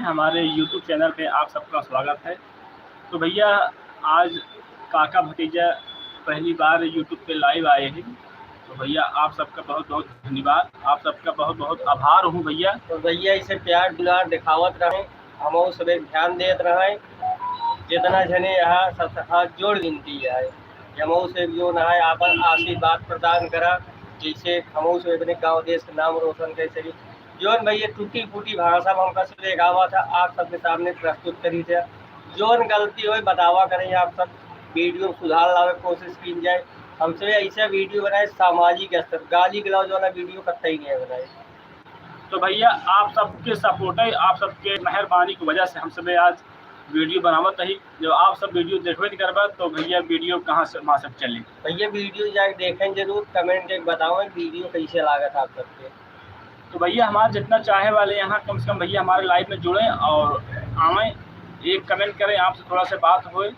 हमारे YouTube channel पे आप सबका स्वागत है। तो भैया आज काका भतीजा पहली बार YouTube पे लाइव आए हैं। तो भैया आप सबका बहुत बहुत धन्यवाद, आप सबका बहुत बहुत आभार हूँ भैया। तो भैया इसे प्यार दुलार दिखावत रहें, हम सब ध्यान देते रहें। जितना जने यहाँ सब हाथ जोड़ गिनती है हमऊ से जो ना है आप आशीर्वाद प्रदान करा, जैसे हमऊ से अपने गाँव देश का नाम रोशन कर सकी। जोन भैया टूटी फूटी भाषा में हमका से देखावा था, आप सबके सामने प्रस्तुत करी थे। जोन गलती हो बतावा करें, आप सब वीडियो सुधार लावे कोशिश की जाए। हमसे ऐसा वीडियो बनाए सामाजिक स्तर, गाली गलौज वाला वीडियो कतई नहीं बनाए। तो भैया आप सबके सपोर्ट है, आप सबके मेहरबानी की वजह से हम सब आज वीडियो बनावत रही। जब आप सब वीडियो देखबे नहीं करबा तो भैया वीडियो कहाँ से वहाँ सब चले। भैया वीडियो जाके देखें जरूर, कमेंट के बताओ वीडियो कैसे लागत आप सबके। तो भैया हमारे जितना चाहे वाले यहाँ कम से कम भैया हमारे लाइव में जुड़ें और आवें, एक कमेंट करें, आपसे थोड़ा सा बात होए।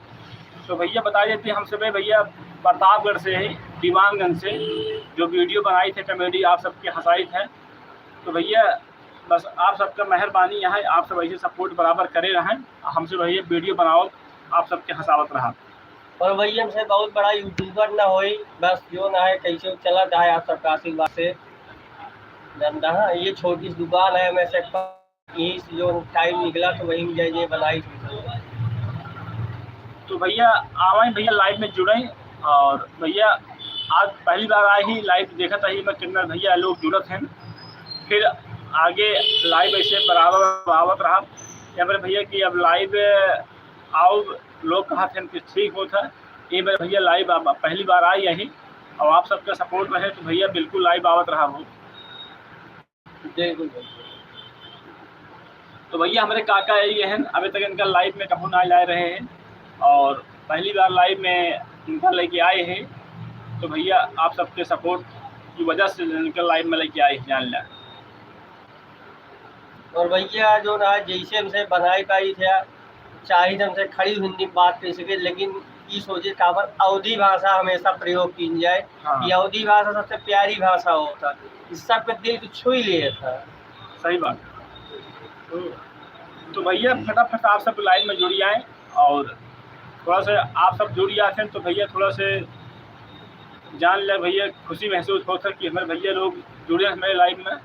तो भैया बता देते हम सब भैया प्रतापगढ़ से है, दीवानगंज से जो वीडियो बनाई थे कॉमेडी आप सबके हंसाई थे। तो भैया बस आप सबका मेहरबानी यहाँ है, आप सब ऐसे सपोर्ट बराबर करे रहें, हमसे भैया वीडियो बनाओ आप सबके हंसावत रहा। और भैया हमसे बहुत बड़ा यूट्यूबर ना हो, बस जो ना है कैसे चला है आप सबका आशीर्वाद से धंधा। ये छोटी सी दुकान है, मैं से यहीं से जो टाइम निकला तो वहीं जय बनाई थी। तो भैया आवें भैया लाइव में जुड़ें। और भैया आज पहली बार आए ही लाइव देखा था ही मैं कितना भैया लोग जुड़त हैं, फिर आगे लाइव ऐसे बराबर आवत रहा। या मेरे भैया कि अब लाइव आओ, लोग कहा थे कि ठीक होता ये मेरे भैया लाइव पहली बार आई यही और आप सबका सपोर्ट रहे तो भैया बिल्कुल लाइव आवत रहा हो। तो भैया हमारे काका ये हैं, अभी तक इनका लाइव में कभी ना ला रहे हैं और पहली बार लाइव में इनका लेके आए हैं। तो भैया आप सबके सपोर्ट की वजह से इनका लाइव में लेके आए जान लिया। और भैया जो ना जैसे हमसे बनाई पाई थे, चाहे हमसे खड़ी हिंदी बात कर सके, लेकिन ये सोचे काबर अवधी भाषा हमेशा प्रयोग की जाए। हाँ। ये अवधी भाषा सबसे प्यारी भाषा होता, इस सबके दिल को छू ही लिया था। सही बात। तो भैया फटाफट आप सब लाइव में जुड़ी आए और थोड़ा सा आप सब जुड़ जाते हैं तो भैया थोड़ा से जान ले भैया खुशी महसूस होता है कि हमारे भैया लोग जुड़े हैं हमारे लाइव में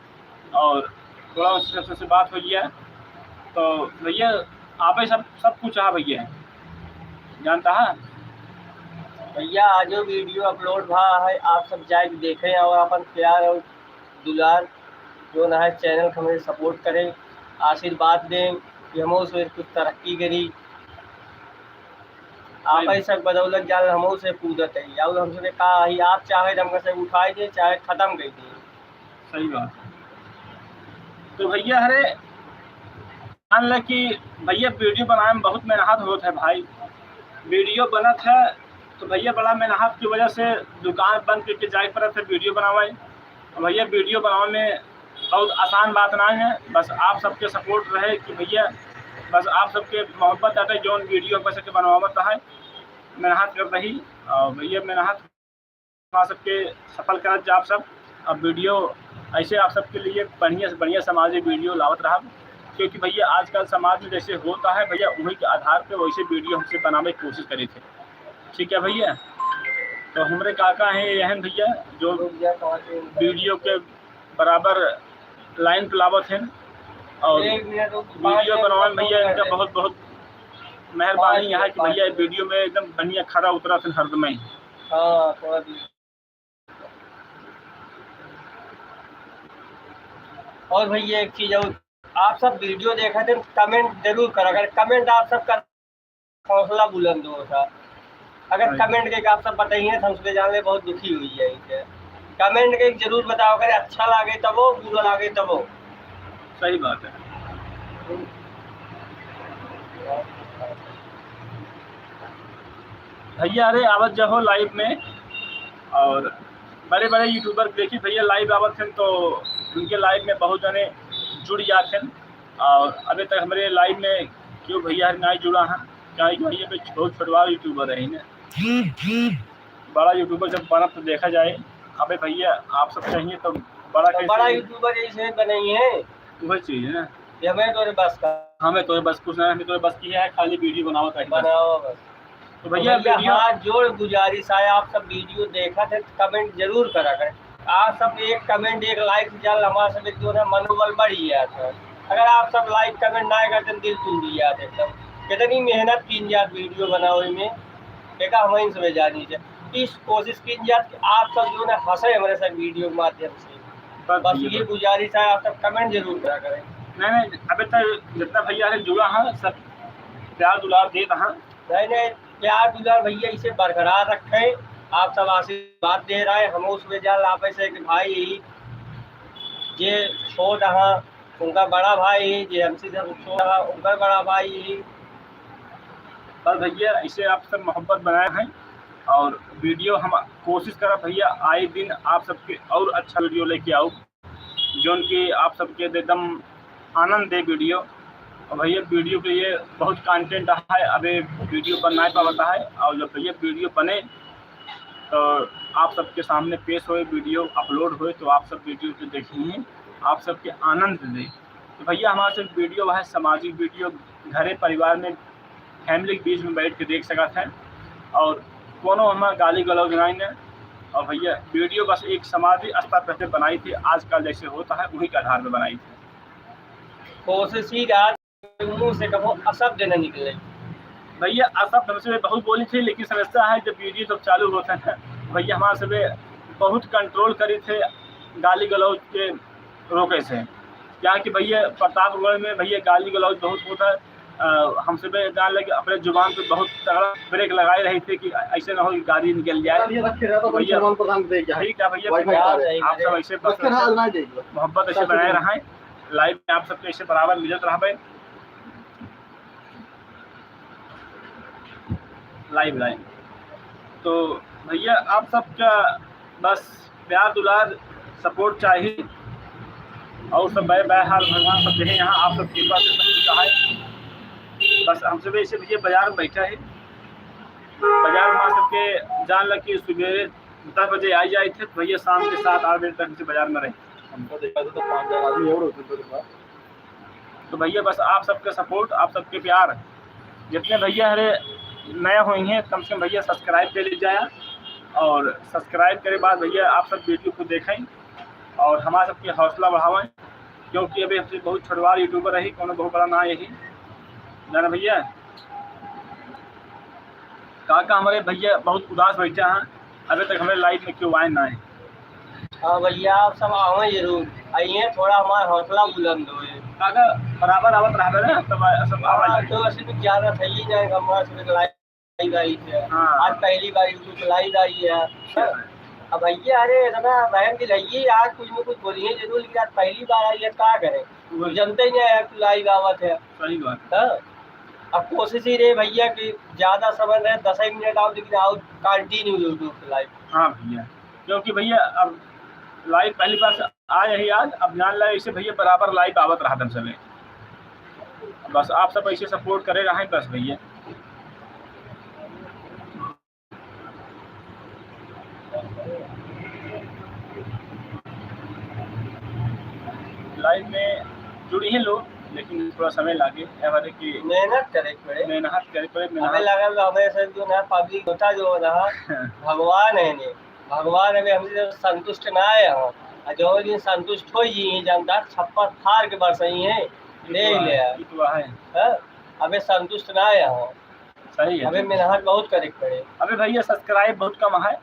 और थोड़ा उससे बात हो गया। तो भैया आप सब कुछ आ भैया जानता है भैया आज वीडियो अपलोड भा है, आप सब जाके देखें और अपन प्यार और दुलार जो ना है चैनल को हमें सपोर्ट करें, आशीर्वाद दें कि हम उसमें कुछ तरक्की करी। आप ऐसा बदौलत जाल हम से पूछत है या हमसे कहा ही आप चाहे हम से उठाए दे चाहे खत्म कर दिए। सही बात। तो भैया अरे मान ल कि भैया वीडियो बनाने में बहुत मेहनत होता है भाई। वीडियो बनत है तो भैया बड़ा मेहनत की वजह से दुकान बंद करके जाए पड़ा था वीडियो बनवाए। तो भैया वीडियो बनाने में बहुत आसान बात नहीं है, बस आप सबके सपोर्ट रहे कि भैया बस आप सबके मोहब्बत आते जो वीडियो बस के बनवावत है मेहनत कर रही और भैया मेहनत आप सबके सफल कर जा आप सब। अब वीडियो ऐसे आप सबके लिए बढ़िया से बढ़िया सामाजिक वीडियो लावत रहा, क्योंकि भैया आजकल समाज में जैसे होता है भैया वही के आधार पे वैसे वीडियो हमसे बनाने की कोशिश करी थे। ठीक है भैया। तो हमारे काका हैं यहन भैया जो वीडियो के बराबर लाइन पे लावत हैं और वीडियो बनवाने भैया इनका बहुत बहुत मेहरबानी है कि भैया वीडियो में एकदम बढ़िया खरा उतरा थे हरदम ही। और भैया एक चीज और, आप सब वीडियो देखा थे कमेंट जरूर करा, अगर कमेंट आप सब का हौसला बुलंद होता। अगर कमेंट के आप सब बताइए तो हमसे जानने बहुत दुखी हुई है। कमेंट के जरूर बताओ, अगर अच्छा लगे तब वो, बुरा लगे तब वो। सही बात है। भैया अरे आवत जहो लाइव में और बड़े बड़े यूट्यूबर देखी भैया लाइव आवत हैं तो उनके लाइव में बहुत जने जुड़ जाते हैं और अभी तक हमारे लाइव में क्यों भैया नहीं जुड़ा है, क्या भैया पे बहुत छोटवा यूट्यूबर है ना, बड़ा यूट्यूबर जब बना तो देखा जाए। अबे भैया आप सब चाहिए तो बड़ा यूट्यूबर ऐसे बने है वही चीज़ है ना। ये हमें तो बस का हमें तो बस कुछ नहीं, हमें तो बस की है खाली वीडियो बनाओ कहीं बस। बनाओ बस। तो भैया वीडियो हाथ जोड़ गुजारिश है, आप सब वीडियो देखा थे कमेंट जरूर करा करें। आप सब एक कमेंट एक लाइक से चल हमारा सब जो है मनोबल बढ़ गया था। अगर आप सब लाइक कमेंट ना करते दिल टूट दिया एकदम। कितनी मेहनत की जात वीडियो बनाओ में, देखा हमें सब जानी चाहिए। इस कोशिश की जात कि आप सब जो है हंसे हमारे साथ वीडियो के माध्यम से। बस ये गुजारिश है, आप सब कमेंट जरूर करा करें। नहीं अभी तक जितना भैया है जुड़ा है सब प्यार दुलार दे रहा। नहीं प्यार दुलार भैया इसे बरकरार रखें। आप सब आशीर्वाद दे रहे हैं, हम उसमें जाल आप ऐसे कि भाई ये छोड़ रहा उनका बड़ा भाई, ये हमसे जब छोड़ रहा उनका बड़ा भाई। पर भैया इसे आप सब मोहब्बत बनाए हैं और वीडियो हम कोशिश करा भैया आए दिन आप सबके और अच्छा वीडियो लेके आओ जो उनकी आप सबके एकदम आनंद दे वीडियो। और भैया वीडियो के लिए बहुत कंटेंट है, अभी वीडियो बनना पाता है और जब भैया वीडियो बने तो आप सबके सामने पेश होए वीडियो अपलोड होए तो आप सब वीडियो को देखिए आप सबके आनंद दे। तो भैया हमारे से वीडियो है सामाजिक वीडियो, घरे परिवार में फैमिली के बीच में बैठ के देख सकते हैं और कोनो हमारा गाली गलौज नहीं है। और भैया वीडियो बस एक समाधि स्तर पर बनाई थी, आजकल जैसे होता है वही के आधार पर बनाई थी। कोशिश ही मुँह से कहो अशब्द न निकले भैया। अशब्द हमसे बहुत बोली थी लेकिन समस्या है जब वीडियो जब चालू होता है भैया हमारे से बहुत कंट्रोल करी थे गाली गलौज के रोके से। क्या कि भैया प्रतापगढ़ में भैया गाली गलौज बहुत होता है, हमसे भी जान लगे अपने जुबान पे बहुत तगड़ा ब्रेक लगाए रहे थे कि ऐसे ना हो कि गाड़ी निकल जाए। भैया ठीक है भैया आप सब ऐसे मोहब्बत ऐसे बनाए रहें, लाइव में आप सबके ऐसे बराबर मिलत रहे लाइव। तो भैया आप सबका बस प्यार दुलार सपोर्ट चाहिए और सब बहरहाल भगवान सब देखें यहाँ आप सब कृपा से सब कुछ है। बस हमसे भी ऐसे भैया बाजार में बैठा है, बाजार में सबके जान लग कि सुबह 10 बजे आ जाए थे तो भैया शाम के 7-8 बजे तक हमसे बाजार में रहे। हमको देखा तो 5 आदमी और होते। तो भैया बस आप सबका सपोर्ट आप सबके प्यार जितने भैया हरे नए हुए हैं कम से कम भैया सब्सक्राइब कर लीजिए और सब्सक्राइब करे बाद भैया आप सब वीडियो को देखें और हमारा सबकी हौसला बढ़ावें क्योंकि अभी हमसे बहुत छोटवार यूट्यूबर रही कोनो बहुत बड़ा ना यही जाना भैया। काका हमारे भैया बहुत उदास बैठे हैं अभी तक हमारे लाइफ में क्यों आए ना है। हाँ भैया आप सब आवे जरूर आइए, थोड़ा हमारा हौसला बुलंद हो काका बराबर आवत रहा ना सब आवाज तो वैसे भी ज्यादा था ही नहीं हमारा सब लाइव आई है। आज पहली बार यूट्यूब लाइव आई है। अब भैया अरे ना बहन की रहिए आज कुछ न कुछ बोलिए जरूर लेकिन आज पहली बार आई है क्या करें जनते ही नहीं है लाइव आवत है। सही बात। अब कोशिश ही रहे भैया कि ज्यादा समय रहे 10 मिनट आओ लेकिन आओ कंटिन्यू यूट्यूब पे लाइव। हाँ भैया क्योंकि भैया अब लाइव पहली बार आए ही आज अब जान लगे इसे भैया बराबर लाइव आवत रहा दम से बस आप सब ऐसे सपोर्ट करे रहे बस भैया। लाइव में जुड़ी हैं लोग लेकिन थोड़ा समय लगे हमारे की मेहनत करे पड़े हमें लगा हमें से जो ना पब्लिक होता जो रहा भगवान है ने भगवान हमें हमसे संतुष्ट ना आए हो जो दिन संतुष्ट हो जी जनता छप्पर फाड़ के बरसई है ले लिया हमें संतुष्ट ना आए हो। सही है हमें मेहनत बहुत करे पड़े। अभी भैया सब्सक्राइब बहुत कम है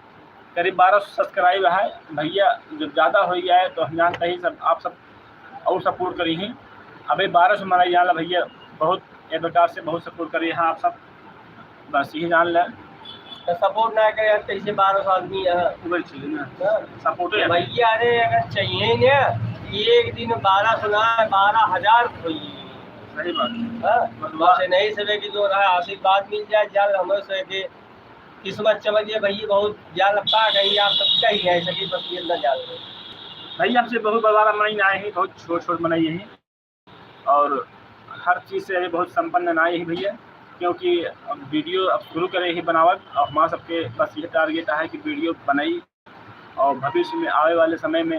करीब 1200 सब्सक्राइब है भैया जब ज़्यादा हो गया है तो हम जानते ही सब आप सब और सपोर्ट करी ही अभी 1200 मनाई जान ला भैया बहुत एक प्रकार से बहुत सपोर्ट करी है आप सब बस यही जान लें। तो सपोर्ट ना करे कैसे 1200 आदमी सपोर्ट भैया अरे अगर चाहिए ना एक दिन 1200 ना 12,000 होइए। सही बात है नहीं सके कि जो रहा आशीर्वाद मिल जाए जाल हमें से कि किस्मत चमक जाए भैया बहुत जाल पा गई आप सबका ही है सकी बस ये ना जाल भैया हमसे बहुत बड़ा मनाई ना है बहुत छोट मनाई है और हर चीज़ से बहुत संपन्न ना है भैया क्योंकि अब वीडियो अब शुरू करे ही बनावट और हमारा सबके बस ये टारगेट है कि वीडियो बनाई और भविष्य में आने वाले समय में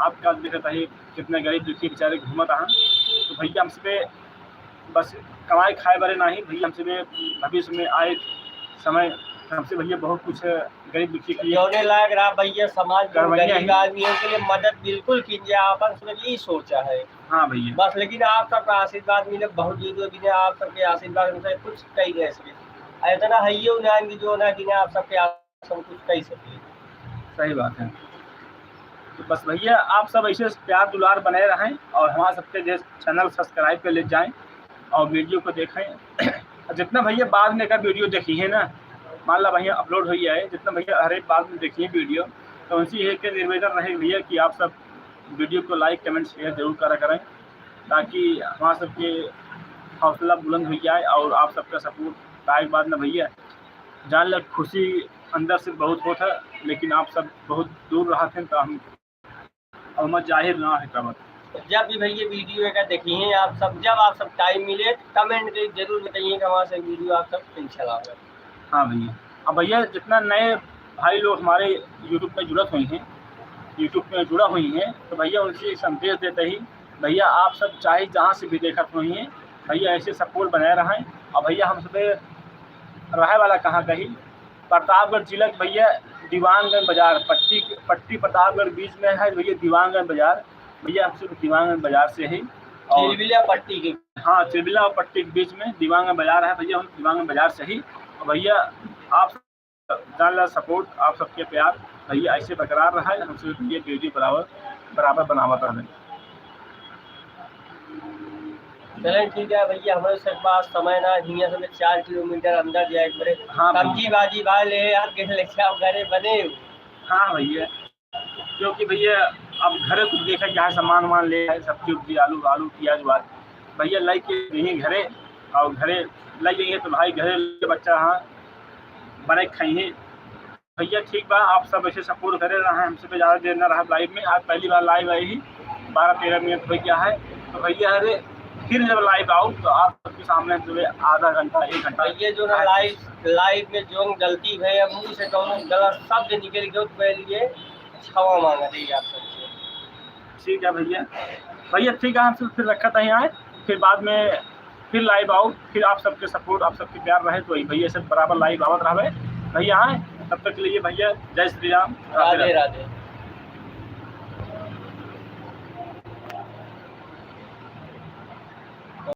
आपका दिखता है कितने गरीब दुखी बेचारे घूमत हैं तो भैया हमसे बस कमाए खाए बड़े नहीं, भैया हमसे भविष्य में आए समय हमसे भैया बहुत कुछ गरीब दुखी के लिए जौने लायक रहा भैया समाज में करवैया गरीब ही। आदमियों के लिए मदद बिल्कुल कीजिए, आपन उसमें यही सोचा है हाँ भैया, बस। लेकिन आप सबका आशीर्वाद मिले बहुत जरूरी है, आप सबके आशीर्वाद में कुछ कही नहीं सके, इतना है ही उन्हें जो ना कि आप सबके सब कुछ कही सके। सही बात है। तो बस भैया आप सब ऐसे प्यार दुलार बने रहें और हमारे सबके जो चैनल सब्सक्राइब कर ले जाएं और वीडियो को देखें। जितना भैया बाद में का वीडियो देखी है ना, मान ला भैया अपलोड हुई है, जितना भैया हर एक बाद में देखिए वीडियो, तो उनसे एक निवेदन रहे भैया कि आप सब वीडियो को लाइक कमेंट शेयर जरूर करा करें, ताकि हमारा सबके हौसला बुलंद हो जाए और आप सबका सपोर्ट आए बाद में भैया जान लग खुशी अंदर से बहुत होता है, लेकिन आप सब बहुत दूर रहा थे तो हम जाहिर ना है कब। जब भी भैया वीडियो का देखिए आप सब, जब आप सब टाइम मिले कमेंट के जरूर बताइए कि हमारे से वीडियो आप सब कैसा लगा। हाँ भैया, अब भैया जितना नए भाई लोग हमारे यूट्यूब में जुड़त हुई हैं, यूट्यूब में जुड़ा हुई हैं, तो भैया उनसे संदेश देते ही भैया आप सब चाहे जहाँ से भी देखत हुई हैं भैया ऐसे सपोर्ट बनाए रहें। और भैया हम सब रहे वाला कहाँ कहीं प्रतापगढ़ जिला के भैया दीवानगंज बाजार, पट्टी प्रतापगढ़ बीच में है भैया दीवानगंज बाजार। भैया हम सब दीवानगंज बाजार से ही और चिलबिला पट्टी के, हाँ चिलबिला और पट्टी के बीच में दीवानगंज बाजार है भैया, हम दीवानगंज बाजार से ही। और भैया आप जान सपोर्ट आप सबके प्यार भैया ऐसे बरकरार रहा है, हमसे भैया वीडियो बराबर बनावत रहे। चलें ठीक है भैया, हमारे से पास समय ना हियाँ से 4 किलोमीटर अंदर जाए पड़े। हाँ सब्जी बाजी भाई ले यार के लेके आप घरे बने। हाँ भैया, क्योंकि भैया अब घरे कुछ देखा क्या है, सामान वामान ले आए, सब्जी उब्जी आलू प्याज वाज भैया लाई के यहीं घरे, और घरे लाई जाइए तो भाई घरे बच्चा हाँ बने खाइए भैया। ठीक बा, आप सब ऐसे सपोर्ट करे रहे, हमसे ज़्यादा देर ना रहा लाइव में। आज पहली बार लाइव आई ही 12-13 मिनट हो गया है, तो भैया अरे फिर जब लाइव आओ तो आप सबके सामने आधा घंटा 1 घंटा भैया जो ना लाइव में जो गलती है मुँह से कौन गलत शब्द निकल गया उसके लिए क्षमा मांगा देगी आप सबसे। ठीक है भैया ठीक है, हमसे फिर रखा था यहाँ, फिर बाद में फिर लाइव आओ, फिर आप सबके सपोर्ट आप सबके प्यार रहे तो वही भैया सब बराबर लाइव आवत रहे भैया। आए तब तक के लिए भैया जय श्री राम, राधे राधे।